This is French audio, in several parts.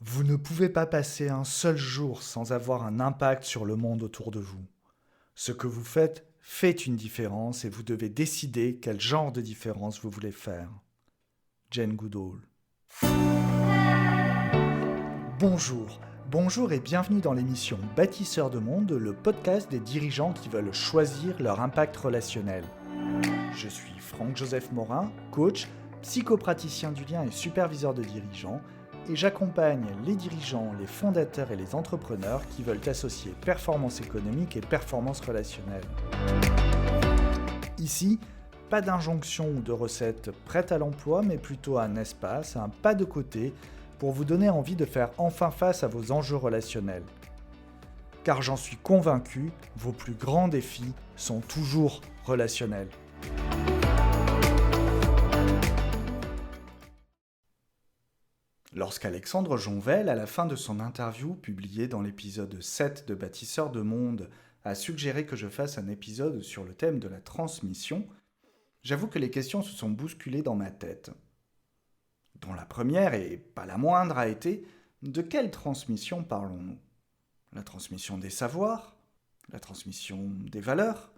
Vous ne pouvez pas passer un seul jour sans avoir un impact sur le monde autour de vous. Ce que vous faites fait une différence et vous devez décider quel genre de différence vous voulez faire. Jane Goodall. Bonjour et bienvenue dans l'émission Bâtisseurs de monde, le podcast des dirigeants qui veulent choisir leur impact relationnel. Je suis Franck-Joseph Morin, coach, psychopraticien du lien et superviseur de dirigeants, et j'accompagne les dirigeants, les fondateurs et les entrepreneurs qui veulent associer performance économique et performance relationnelle. Ici, pas d'injonction ou de recette prête à l'emploi, mais plutôt un espace, un pas de côté pour vous donner envie de faire enfin face à vos enjeux relationnels. Car j'en suis convaincu, vos plus grands défis sont toujours relationnels. Lorsqu'Alexandre Jonvel, à la fin de son interview publiée dans l'épisode 7 de Bâtisseurs de monde, a suggéré que je fasse un épisode sur le thème de la transmission, j'avoue que les questions se sont bousculées dans ma tête. Dont la première, et pas la moindre, a été « De quelle transmission parlons-nous ? La transmission des savoirs ? La transmission des valeurs ?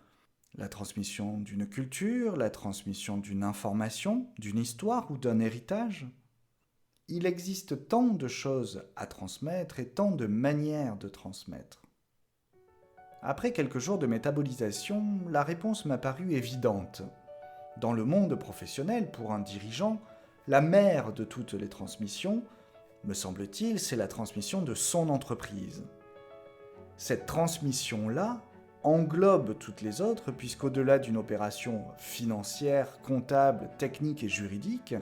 La transmission d'une culture ? La transmission d'une information ? D'une histoire ou d'un héritage ? Il existe tant de choses à transmettre et tant de manières de transmettre. Après quelques jours de métabolisation, la réponse m'a paru évidente. Dans le monde professionnel, pour un dirigeant, la mère de toutes les transmissions, me semble-t-il, c'est la transmission de son entreprise. Cette transmission-là englobe toutes les autres, puisqu'au-delà d'une opération financière, comptable, technique et juridique,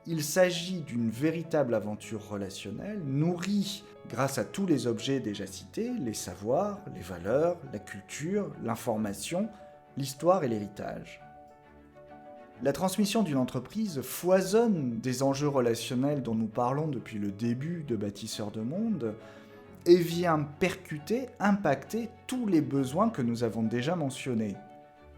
il s'agit d'une véritable aventure relationnelle, nourrie grâce à tous les objets déjà cités, les savoirs, les valeurs, la culture, l'information, l'histoire et l'héritage. La transmission d'une entreprise foisonne des enjeux relationnels dont nous parlons depuis le début de Bâtisseurs de monde et vient percuter, impacter tous les besoins que nous avons déjà mentionnés.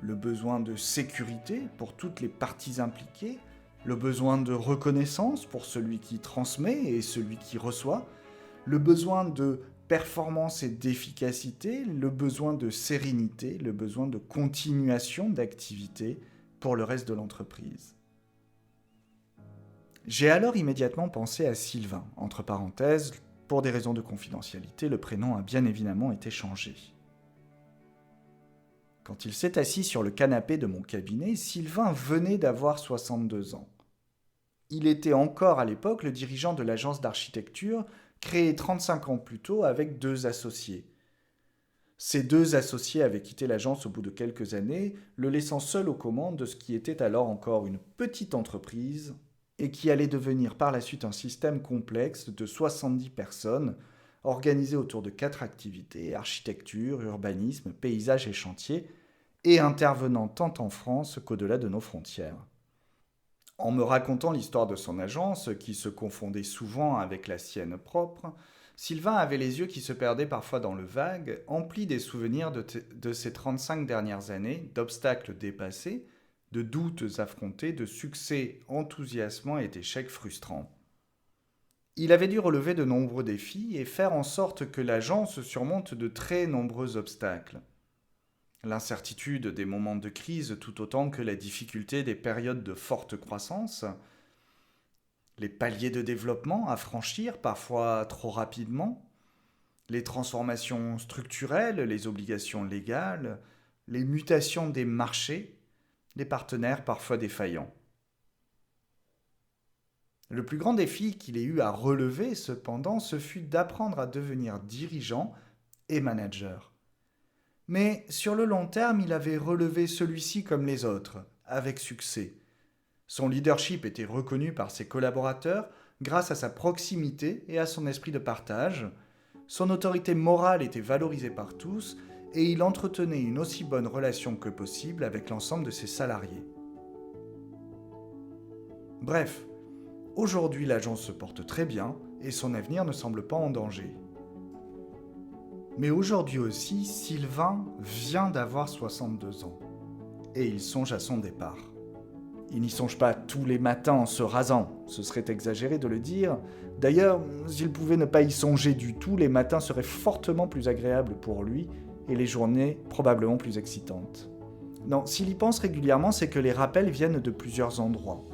Le besoin de sécurité pour toutes les parties impliquées, le besoin de reconnaissance pour celui qui transmet et celui qui reçoit, le besoin de performance et d'efficacité, le besoin de sérénité, le besoin de continuation d'activité pour le reste de l'entreprise. J'ai alors immédiatement pensé à Sylvain, entre parenthèses, pour des raisons de confidentialité, le prénom a bien évidemment été changé. Quand il s'est assis sur le canapé de mon cabinet, Sylvain venait d'avoir 62 ans. Il était encore à l'époque le dirigeant de l'agence d'architecture créée 35 ans plus tôt avec 2 associés. Ces 2 associés avaient quitté l'agence au bout de quelques années, le laissant seul aux commandes de ce qui était alors encore une petite entreprise et qui allait devenir par la suite un système complexe de 70 personnes organisé autour de 4 activités, architecture, urbanisme, paysage et chantier, et intervenant tant en France qu'au-delà de nos frontières. En me racontant l'histoire de son agence, qui se confondait souvent avec la sienne propre, Sylvain avait les yeux qui se perdaient parfois dans le vague, emplis des souvenirs de ces 35 dernières années, d'obstacles dépassés, de doutes affrontés, de succès enthousiasmants et d'échecs frustrants. Il avait dû relever de nombreux défis et faire en sorte que l'agence surmonte de très nombreux obstacles. L'incertitude des moments de crise tout autant que la difficulté des périodes de forte croissance, les paliers de développement à franchir parfois trop rapidement, les transformations structurelles, les obligations légales, les mutations des marchés, les partenaires parfois défaillants. Le plus grand défi qu'il ait eu à relever, cependant, ce fut d'apprendre à devenir dirigeant et manager. Mais sur le long terme, il avait relevé celui-ci comme les autres, avec succès. Son leadership était reconnu par ses collaborateurs grâce à sa proximité et à son esprit de partage. Son autorité morale était valorisée par tous et il entretenait une aussi bonne relation que possible avec l'ensemble de ses salariés. Bref, aujourd'hui l'agence se porte très bien et son avenir ne semble pas en danger. Mais aujourd'hui aussi, Sylvain vient d'avoir 62 ans et il songe à son départ. Il n'y songe pas tous les matins en se rasant, ce serait exagéré de le dire. D'ailleurs, s'il pouvait ne pas y songer du tout, les matins seraient fortement plus agréables pour lui et les journées probablement plus excitantes. Non, s'il y pense régulièrement, c'est que les rappels viennent de plusieurs endroits.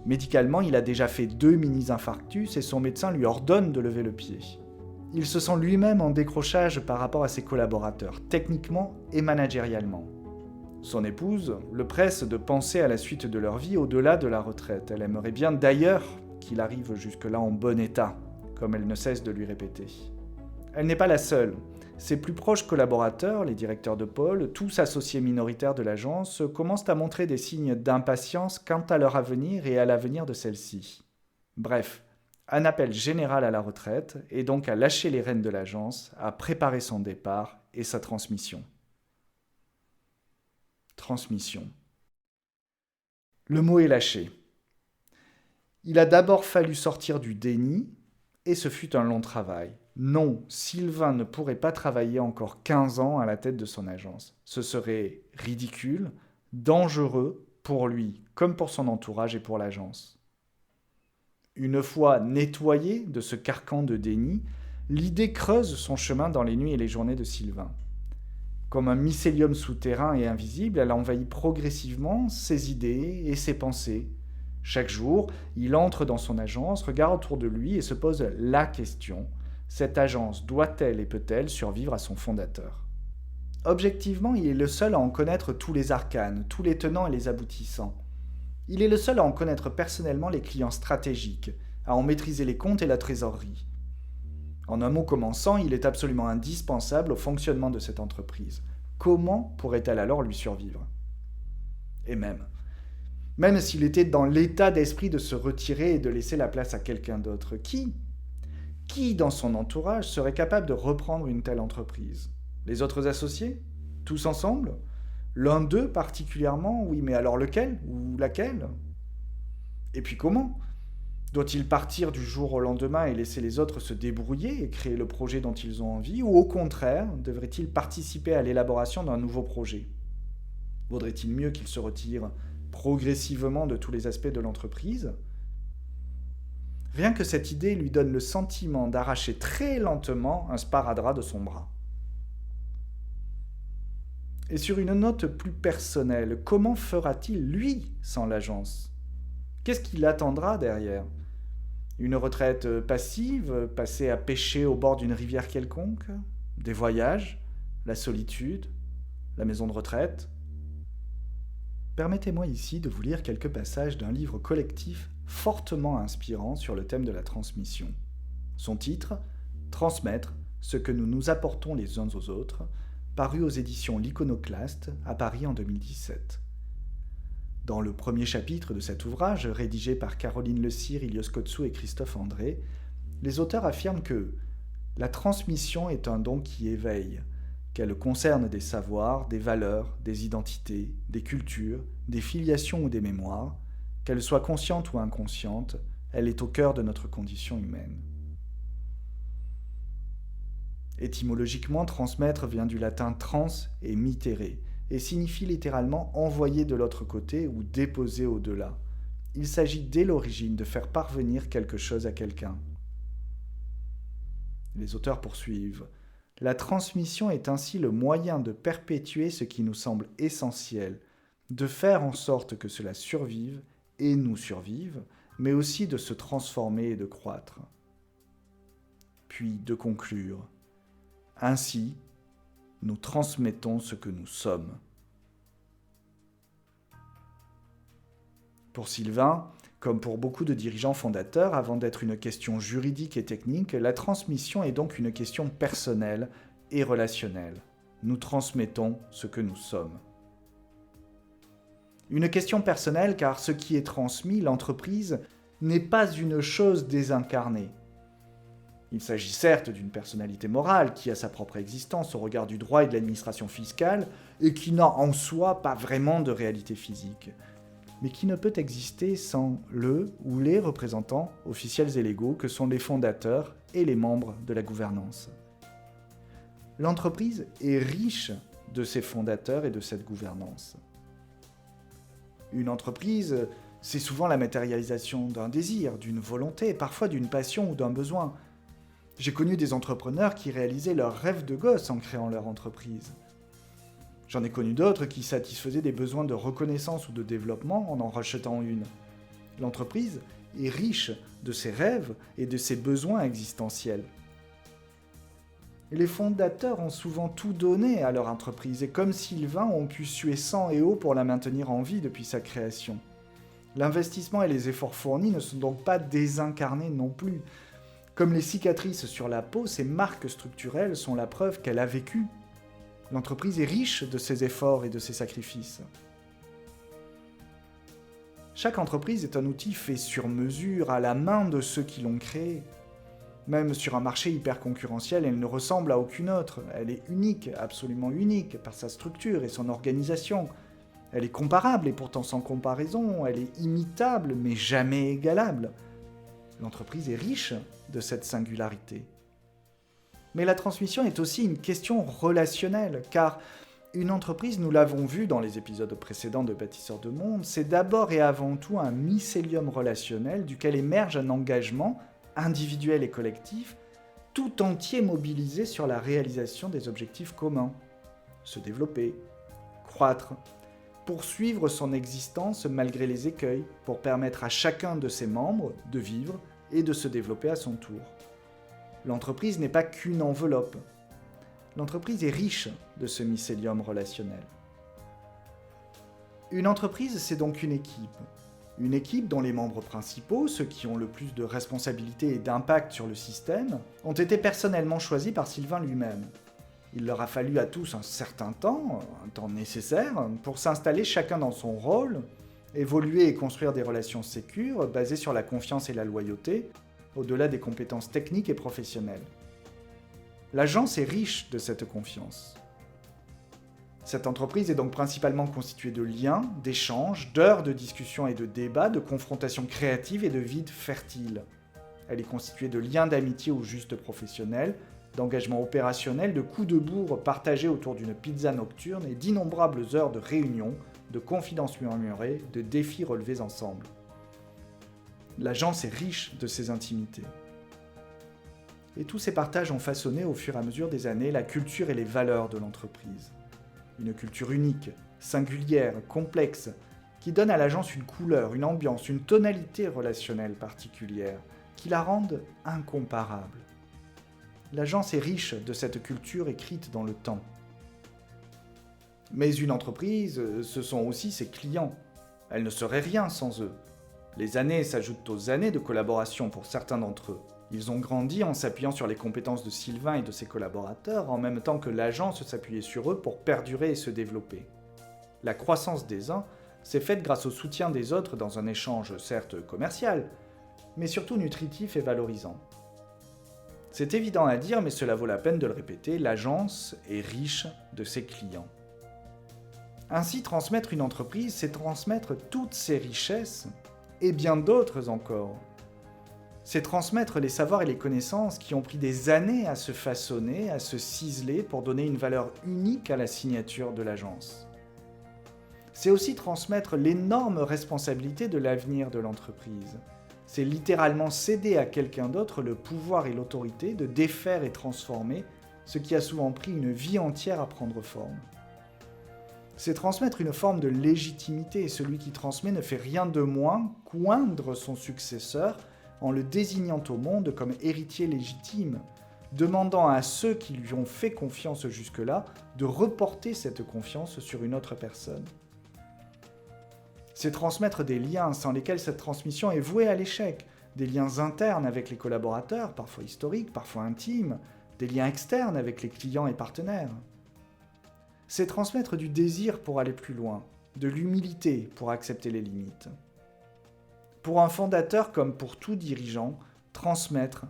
Médicalement, il a déjà fait 2 mini-infarctus et son médecin lui ordonne de lever le pied. Il se sent lui-même en décrochage par rapport à ses collaborateurs, techniquement et managérialement. Son épouse le presse de penser à la suite de leur vie au-delà de la retraite. Elle aimerait bien d'ailleurs qu'il arrive jusque-là en bon état, comme elle ne cesse de lui répéter. Elle n'est pas la seule. Ses plus proches collaborateurs, les directeurs de pôle, tous associés minoritaires de l'agence, commencent à montrer des signes d'impatience quant à leur avenir et à l'avenir de celle-ci. Bref, un appel général à la retraite et donc à lâcher les rênes de l'agence, à préparer son départ et sa transmission. Transmission. Le mot est lâché. Il a d'abord fallu sortir du déni, et ce fut un long travail. Non, Sylvain ne pourrait pas travailler encore 15 ans à la tête de son agence. Ce serait ridicule, dangereux pour lui, comme pour son entourage et pour l'agence. Une fois nettoyé de ce carcan de déni, l'idée creuse son chemin dans les nuits et les journées de Sylvain. Comme un mycélium souterrain et invisible, elle envahit progressivement ses idées et ses pensées. Chaque jour, il entre dans son agence, regarde autour de lui et se pose la question : cette agence doit-elle et peut-elle survivre à son fondateur ? Objectivement, il est le seul à en connaître tous les arcanes, tous les tenants et les aboutissants. Il est le seul à en connaître personnellement les clients stratégiques, à en maîtriser les comptes et la trésorerie. En un mot commençant, il est absolument indispensable au fonctionnement de cette entreprise. Comment pourrait-elle alors lui survivre ? Et même s'il était dans l'état d'esprit de se retirer et de laisser la place à quelqu'un d'autre, qui dans son entourage serait capable de reprendre une telle entreprise ? Les autres associés ? Tous ensemble ? L'un d'eux particulièrement ? Oui, mais alors lequel ? Ou laquelle ? Et puis comment ? Doit-il partir du jour au lendemain et laisser les autres se débrouiller et créer le projet dont ils ont envie ? Ou au contraire, devrait-il participer à l'élaboration d'un nouveau projet ? Vaudrait-il mieux qu'il se retire progressivement de tous les aspects de l'entreprise ? Rien que cette idée lui donne le sentiment d'arracher très lentement un sparadrap de son bras. Et sur une note plus personnelle, comment fera-t-il, lui, sans l'agence ? Qu'est-ce qu'il attendra derrière ? Une retraite passive, passer à pêcher au bord d'une rivière quelconque ? Des voyages ? La solitude ? La maison de retraite ? Permettez-moi ici de vous lire quelques passages d'un livre collectif fortement inspirant sur le thème de la transmission. Son titre, « Transmettre ce que nous nous apportons les uns aux autres », paru aux éditions L'Iconoclaste à Paris en 2017. Dans le premier chapitre de cet ouvrage, rédigé par Caroline Le Sire, Ilios Kotsou et Christophe André, les auteurs affirment que la transmission est un don qui éveille, qu'elle concerne des savoirs, des valeurs, des identités, des cultures, des filiations ou des mémoires, qu'elle soit consciente ou inconsciente, elle est au cœur de notre condition humaine. Étymologiquement, transmettre vient du latin trans et mittere, et signifie littéralement envoyer de l'autre côté ou déposer au-delà. Il s'agit dès l'origine de faire parvenir quelque chose à quelqu'un. Les auteurs poursuivent. La transmission est ainsi le moyen de perpétuer ce qui nous semble essentiel, de faire en sorte que cela survive et nous survive, mais aussi de se transformer et de croître. Puis de conclure. Ainsi, nous transmettons ce que nous sommes. Pour Sylvain, comme pour beaucoup de dirigeants fondateurs, avant d'être une question juridique et technique, la transmission est donc une question personnelle et relationnelle. Nous transmettons ce que nous sommes. Une question personnelle car ce qui est transmis, l'entreprise, n'est pas une chose désincarnée. Il s'agit certes d'une personnalité morale qui a sa propre existence au regard du droit et de l'administration fiscale et qui n'a en soi pas vraiment de réalité physique, mais qui ne peut exister sans le ou les représentants officiels et légaux que sont les fondateurs et les membres de la gouvernance. L'entreprise est riche de ses fondateurs et de cette gouvernance. Une entreprise, c'est souvent la matérialisation d'un désir, d'une volonté, parfois d'une passion ou d'un besoin. J'ai connu des entrepreneurs qui réalisaient leurs rêves de gosse en créant leur entreprise. J'en ai connu d'autres qui satisfaisaient des besoins de reconnaissance ou de développement en rachetant une. L'entreprise est riche de ses rêves et de ses besoins existentiels. Les fondateurs ont souvent tout donné à leur entreprise et comme Sylvain ont pu suer sang et eau pour la maintenir en vie depuis sa création. L'investissement et les efforts fournis ne sont donc pas désincarnés non plus. Comme les cicatrices sur la peau, ces marques structurelles sont la preuve qu'elle a vécu. L'entreprise est riche de ses efforts et de ses sacrifices. Chaque entreprise est un outil fait sur mesure, à la main de ceux qui l'ont créé. Même sur un marché hyper concurrentiel, elle ne ressemble à aucune autre. Elle est unique, absolument unique, par sa structure et son organisation. Elle est comparable et pourtant sans comparaison. Elle est imitable, mais jamais égalable. L'entreprise est riche de cette singularité. Mais la transmission est aussi une question relationnelle, car une entreprise, nous l'avons vu dans les épisodes précédents de Bâtisseurs de Monde, c'est d'abord et avant tout un mycélium relationnel duquel émerge un engagement individuel et collectif, tout entier mobilisé sur la réalisation des objectifs communs. Se développer, croître, poursuivre son existence malgré les écueils, pour permettre à chacun de ses membres de vivre et de se développer à son tour. L'entreprise n'est pas qu'une enveloppe. L'entreprise est riche de ce mycélium relationnel. Une entreprise, c'est donc une équipe. Une équipe dont les membres principaux, ceux qui ont le plus de responsabilités et d'impact sur le système, ont été personnellement choisis par Sylvain lui-même. Il leur a fallu à tous un certain temps, un temps nécessaire, pour s'installer chacun dans son rôle, évoluer et construire des relations sécures basées sur la confiance et la loyauté, au-delà des compétences techniques et professionnelles. L'agence est riche de cette confiance. Cette entreprise est donc principalement constituée de liens, d'échanges, d'heures de discussion et de débats, de confrontations créatives et de vides fertiles. Elle est constituée de liens d'amitié ou juste professionnels, d'engagement opérationnel, de coups de bourre partagés autour d'une pizza nocturne et d'innombrables heures de réunions, de confidences murmurées, de défis relevés ensemble. L'agence est riche de ses intimités. Et tous ces partages ont façonné au fur et à mesure des années la culture et les valeurs de l'entreprise. Une culture unique, singulière, complexe, qui donne à l'agence une couleur, une ambiance, une tonalité relationnelle particulière, qui la rendent incomparable. L'agence est riche de cette culture écrite dans le temps. Mais une entreprise, ce sont aussi ses clients. Elle ne serait rien sans eux. Les années s'ajoutent aux années de collaboration pour certains d'entre eux. Ils ont grandi en s'appuyant sur les compétences de Sylvain et de ses collaborateurs, en même temps que l'agence s'appuyait sur eux pour perdurer et se développer. La croissance des uns s'est faite grâce au soutien des autres dans un échange certes commercial, mais surtout nutritif et valorisant. C'est évident à dire, mais cela vaut la peine de le répéter, l'agence est riche de ses clients. Ainsi, transmettre une entreprise, c'est transmettre toutes ses richesses, et bien d'autres encore. C'est transmettre les savoirs et les connaissances qui ont pris des années à se façonner, à se ciseler pour donner une valeur unique à la signature de l'agence. C'est aussi transmettre l'énorme responsabilité de l'avenir de l'entreprise. C'est littéralement céder à quelqu'un d'autre le pouvoir et l'autorité de défaire et transformer ce qui a souvent pris une vie entière à prendre forme. C'est transmettre une forme de légitimité, et celui qui transmet ne fait rien de moins qu'oindre son successeur en le désignant au monde comme héritier légitime, demandant à ceux qui lui ont fait confiance jusque-là de reporter cette confiance sur une autre personne. C'est transmettre des liens sans lesquels cette transmission est vouée à l'échec, des liens internes avec les collaborateurs, parfois historiques, parfois intimes, des liens externes avec les clients et partenaires. C'est transmettre du désir pour aller plus loin, de l'humilité pour accepter les limites. Pour un fondateur comme pour tout dirigeant, transmettre,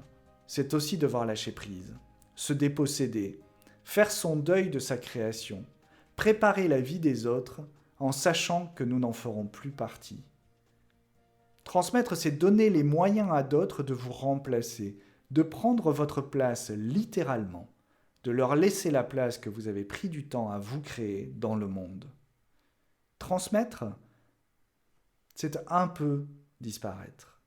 c'est aussi devoir lâcher prise, se déposséder, faire son deuil de sa création, préparer la vie des autres en sachant que nous n'en ferons plus partie. Transmettre, c'est donner les moyens à d'autres de vous remplacer, de prendre votre place littéralement, de leur laisser la place que vous avez pris du temps à vous créer dans le monde. Transmettre, c'est un peu disparaître.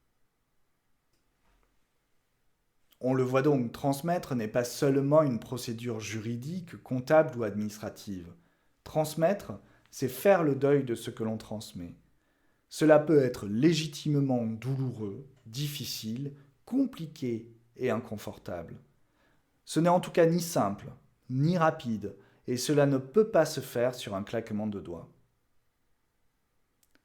On le voit donc, transmettre n'est pas seulement une procédure juridique, comptable ou administrative. Transmettre, c'est faire le deuil de ce que l'on transmet. Cela peut être légitimement douloureux, difficile, compliqué et inconfortable. Ce n'est en tout cas ni simple, ni rapide, et cela ne peut pas se faire sur un claquement de doigts.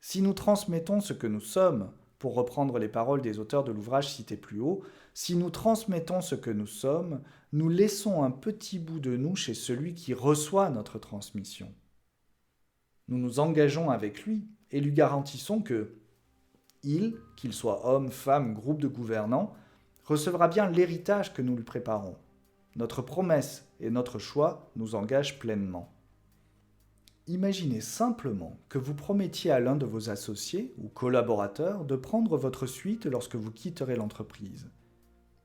Si nous transmettons ce que nous sommes, pour reprendre les paroles des auteurs de l'ouvrage cité plus haut, si nous transmettons ce que nous sommes, nous laissons un petit bout de nous chez celui qui reçoit notre transmission. Nous nous engageons avec lui et lui garantissons que il, qu'il soit homme, femme, groupe de gouvernants, recevra bien l'héritage que nous lui préparons. Notre promesse et notre choix nous engagent pleinement. Imaginez simplement que vous promettiez à l'un de vos associés ou collaborateurs de prendre votre suite lorsque vous quitterez l'entreprise,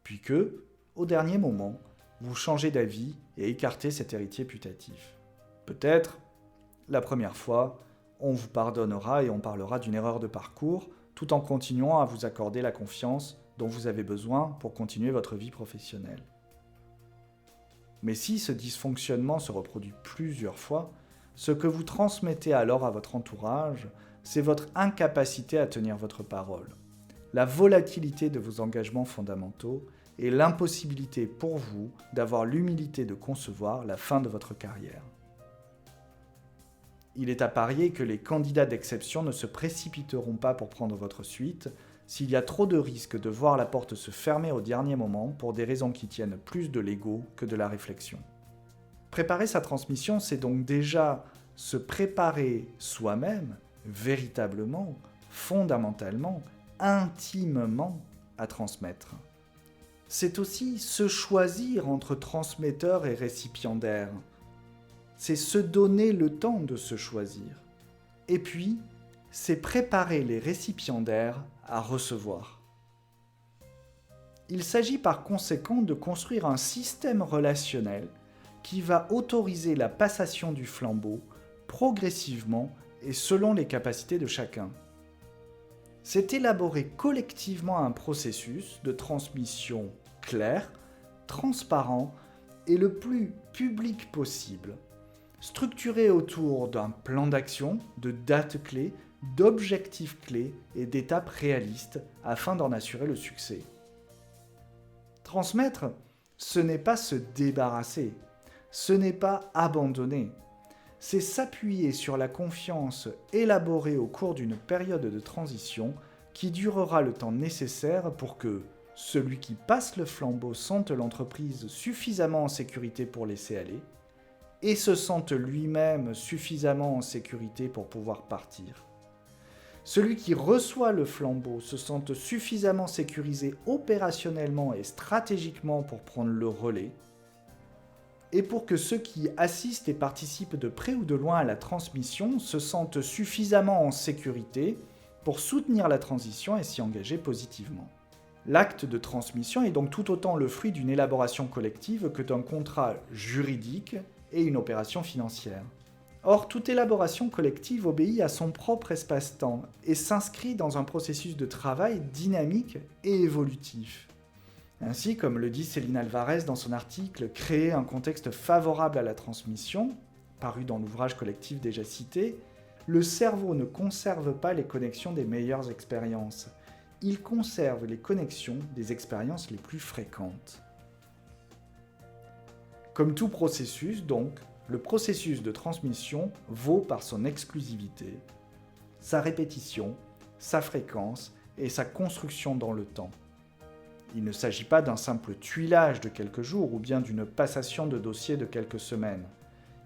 puis que, au dernier moment, vous changez d'avis et écartez cet héritier putatif. Peut-être, la première fois, on vous pardonnera et on parlera d'une erreur de parcours, tout en continuant à vous accorder la confiance dont vous avez besoin pour continuer votre vie professionnelle. Mais si ce dysfonctionnement se reproduit plusieurs fois, ce que vous transmettez alors à votre entourage, c'est votre incapacité à tenir votre parole, la volatilité de vos engagements fondamentaux et l'impossibilité pour vous d'avoir l'humilité de concevoir la fin de votre carrière. Il est à parier que les candidats d'exception ne se précipiteront pas pour prendre votre suite s'il y a trop de risques de voir la porte se fermer au dernier moment pour des raisons qui tiennent plus de l'ego que de la réflexion. Préparer sa transmission, c'est donc déjà se préparer soi-même, véritablement, fondamentalement, intimement à transmettre. C'est aussi se choisir entre transmetteur et récipiendaire. C'est se donner le temps de se choisir. Et puis, c'est préparer les récipiendaires à recevoir. Il s'agit par conséquent de construire un système relationnel qui va autoriser la passation du flambeau progressivement et selon les capacités de chacun. C'est élaborer collectivement un processus de transmission clair, transparent et le plus public possible, structuré autour d'un plan d'action, de dates clés, d'objectifs clés et d'étapes réalistes afin d'en assurer le succès. Transmettre, ce n'est pas se débarrasser, ce n'est pas abandonner, c'est s'appuyer sur la confiance élaborée au cours d'une période de transition qui durera le temps nécessaire pour que celui qui passe le flambeau sente l'entreprise suffisamment en sécurité pour laisser aller et se sente lui-même suffisamment en sécurité pour pouvoir partir. Celui qui reçoit le flambeau se sente suffisamment sécurisé opérationnellement et stratégiquement pour prendre le relais, et pour que ceux qui assistent et participent de près ou de loin à la transmission se sentent suffisamment en sécurité pour soutenir la transition et s'y engager positivement. L'acte de transmission est donc tout autant le fruit d'une élaboration collective que d'un contrat juridique et une opération financière. Or, toute élaboration collective obéit à son propre espace-temps et s'inscrit dans un processus de travail dynamique et évolutif. Ainsi, comme le dit Céline Alvarez dans son article « Créer un contexte favorable à la transmission », paru dans l'ouvrage collectif déjà cité, le cerveau ne conserve pas les connexions des meilleures expériences. Il conserve les connexions des expériences les plus fréquentes. Comme tout processus, donc, le processus de transmission vaut par son exclusivité, sa répétition, sa fréquence et sa construction dans le temps. Il ne s'agit pas d'un simple tuilage de quelques jours ou bien d'une passation de dossier de quelques semaines.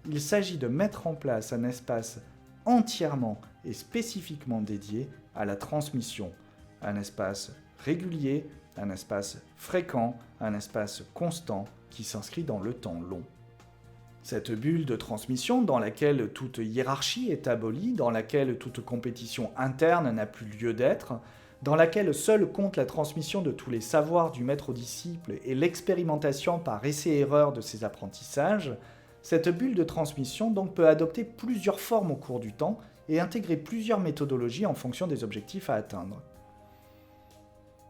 Il s'agit de mettre en place un espace entièrement et spécifiquement dédié à la transmission, un espace régulier, un espace fréquent, un espace constant qui s'inscrit dans le temps long. Cette bulle de transmission dans laquelle toute hiérarchie est abolie, dans laquelle toute compétition interne n'a plus lieu d'être, dans laquelle seule compte la transmission de tous les savoirs du maître au disciple et l'expérimentation par essai-erreur de ses apprentissages, cette bulle de transmission donc peut adopter plusieurs formes au cours du temps et intégrer plusieurs méthodologies en fonction des objectifs à atteindre.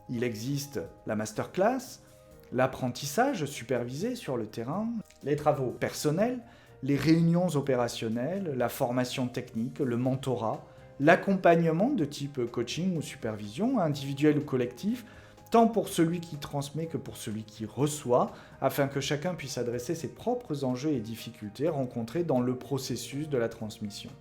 Il existe la masterclass, l'apprentissage supervisé sur le terrain, les travaux personnels, les réunions opérationnelles, la formation technique, le mentorat, l'accompagnement de type coaching ou supervision, individuel ou collectif, tant pour celui qui transmet que pour celui qui reçoit, afin que chacun puisse adresser ses propres enjeux et difficultés rencontrés dans le processus de la transmission.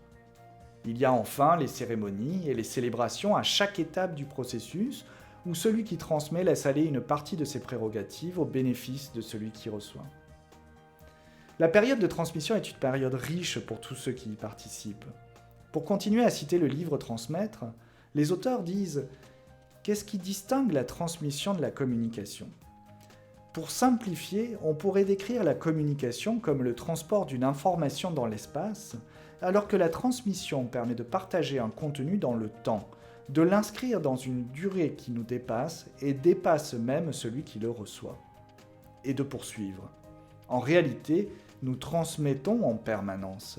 Il y a enfin les cérémonies et les célébrations à chaque étape du processus, où celui qui transmet laisse aller une partie de ses prérogatives au bénéfice de celui qui reçoit. La période de transmission est une période riche pour tous ceux qui y participent. Pour continuer à citer le livre Transmettre, les auteurs disent « Qu'est-ce qui distingue la transmission de la communication ?» Pour simplifier, on pourrait décrire la communication comme le transport d'une information dans l'espace, alors que la transmission permet de partager un contenu dans le temps, de l'inscrire dans une durée qui nous dépasse et dépasse même celui qui le reçoit. Et de poursuivre. En réalité, nous transmettons en permanence.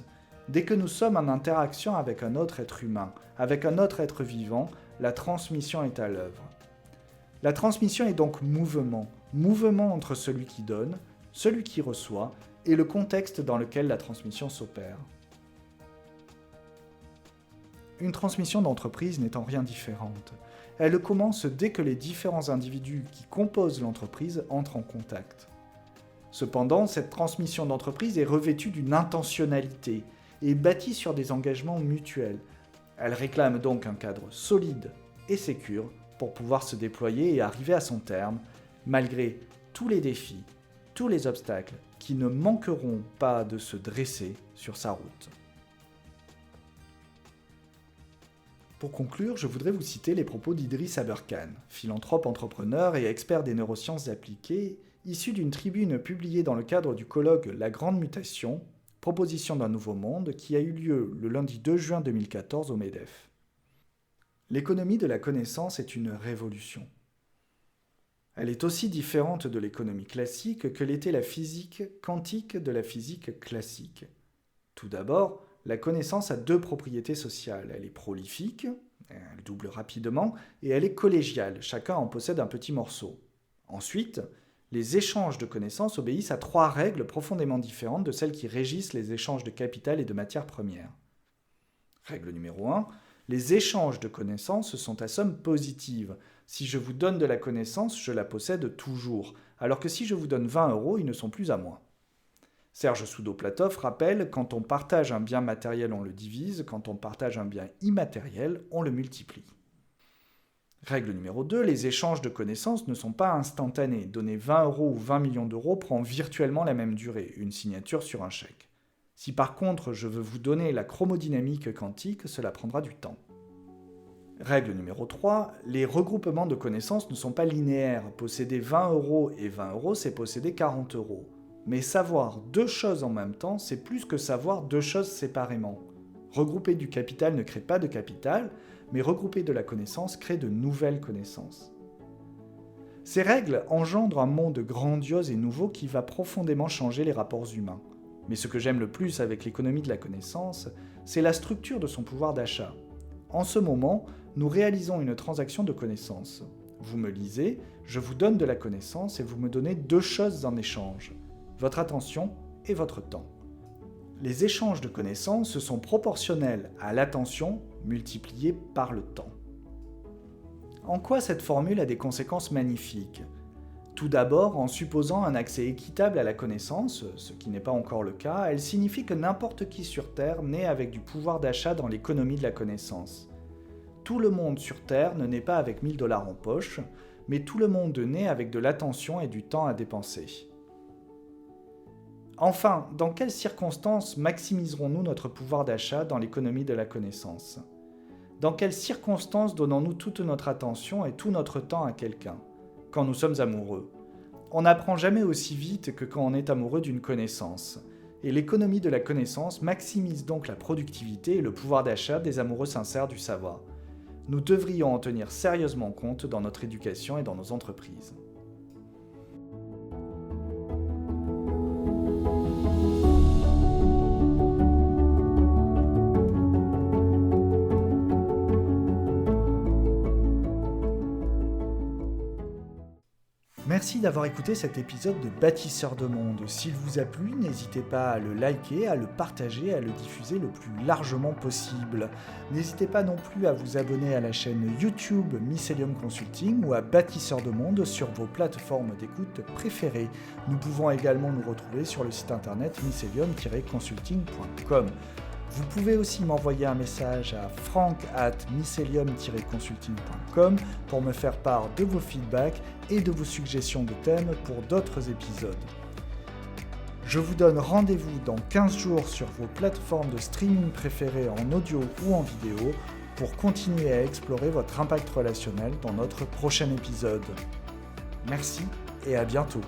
Dès que nous sommes en interaction avec un autre être humain, avec un autre être vivant, la transmission est à l'œuvre. La transmission est donc mouvement, mouvement entre celui qui donne, celui qui reçoit et le contexte dans lequel la transmission s'opère. Une transmission d'entreprise n'est en rien différente. Elle commence dès que les différents individus qui composent l'entreprise entrent en contact. Cependant, cette transmission d'entreprise est revêtue d'une intentionnalité et bâtie sur des engagements mutuels. Elle réclame donc un cadre solide et sécure pour pouvoir se déployer et arriver à son terme, malgré tous les défis, tous les obstacles qui ne manqueront pas de se dresser sur sa route. Pour conclure, je voudrais vous citer les propos d'Idriss Aberkan, philanthrope entrepreneur et expert des neurosciences appliquées, issu d'une tribune publiée dans le cadre du colloque La Grande Mutation, proposition d'un nouveau monde, qui a eu lieu le lundi 2 juin 2014 au MEDEF. L'économie de la connaissance est une révolution. Elle est aussi différente de l'économie classique que l'était la physique quantique de la physique classique. Tout d'abord, la connaissance a deux propriétés sociales. Elle est prolifique, elle double rapidement, et elle est collégiale, chacun en possède un petit morceau. Ensuite, les échanges de connaissances obéissent à trois règles profondément différentes de celles qui régissent les échanges de capital et de matières premières. Règle numéro 1, les échanges de connaissances sont à somme positive. Si je vous donne de la connaissance, je la possède toujours, alors que si je vous donne 20 €, ils ne sont plus à moi. Serge Soudo-Platov rappelle « Quand on partage un bien matériel, on le divise. Quand on partage un bien immatériel, on le multiplie. » Règle numéro 2, les échanges de connaissances ne sont pas instantanés. Donner 20 € ou 20 millions d'euros prend virtuellement la même durée, une signature sur un chèque. Si par contre je veux vous donner la chromodynamique quantique, cela prendra du temps. Règle numéro 3, les regroupements de connaissances ne sont pas linéaires. Posséder 20 € et 20 €, c'est posséder 40 €. Mais savoir deux choses en même temps, c'est plus que savoir deux choses séparément. Regrouper du capital ne crée pas de capital, mais regrouper de la connaissance crée de nouvelles connaissances. Ces règles engendrent un monde grandiose et nouveau qui va profondément changer les rapports humains. Mais ce que j'aime le plus avec l'économie de la connaissance, c'est la structure de son pouvoir d'achat. En ce moment, nous réalisons une transaction de connaissances. Vous me lisez, je vous donne de la connaissance et vous me donnez deux choses en échange. Votre attention et votre temps. Les échanges de connaissances sont proportionnels à l'attention multipliée par le temps. En quoi cette formule a des conséquences magnifiques ? Tout d'abord, en supposant un accès équitable à la connaissance, ce qui n'est pas encore le cas, elle signifie que n'importe qui sur Terre naît avec du pouvoir d'achat dans l'économie de la connaissance. Tout le monde sur Terre ne naît pas avec 1 000 $ en poche, mais tout le monde naît avec de l'attention et du temps à dépenser. Enfin, dans quelles circonstances maximiserons-nous notre pouvoir d'achat dans l'économie de la connaissance ? Dans quelles circonstances donnons-nous toute notre attention et tout notre temps à quelqu'un ? Quand nous sommes amoureux. On n'apprend jamais aussi vite que quand on est amoureux d'une connaissance. Et l'économie de la connaissance maximise donc la productivité et le pouvoir d'achat des amoureux sincères du savoir. Nous devrions en tenir sérieusement compte dans notre éducation et dans nos entreprises. Merci d'avoir écouté cet épisode de Bâtisseurs de Monde. S'il vous a plu, n'hésitez pas à le liker, à le partager, à le diffuser le plus largement possible. N'hésitez pas non plus à vous abonner à la chaîne YouTube Mycelium Consulting ou à Bâtisseurs de Monde sur vos plateformes d'écoute préférées. Nous pouvons également nous retrouver sur le site internet mycelium-consulting.com. Vous pouvez aussi m'envoyer un message à franck@mycelium-consulting.com pour me faire part de vos feedbacks et de vos suggestions de thèmes pour d'autres épisodes. Je vous donne rendez-vous dans 15 jours sur vos plateformes de streaming préférées en audio ou en vidéo pour continuer à explorer votre impact relationnel dans notre prochain épisode. Merci et à bientôt.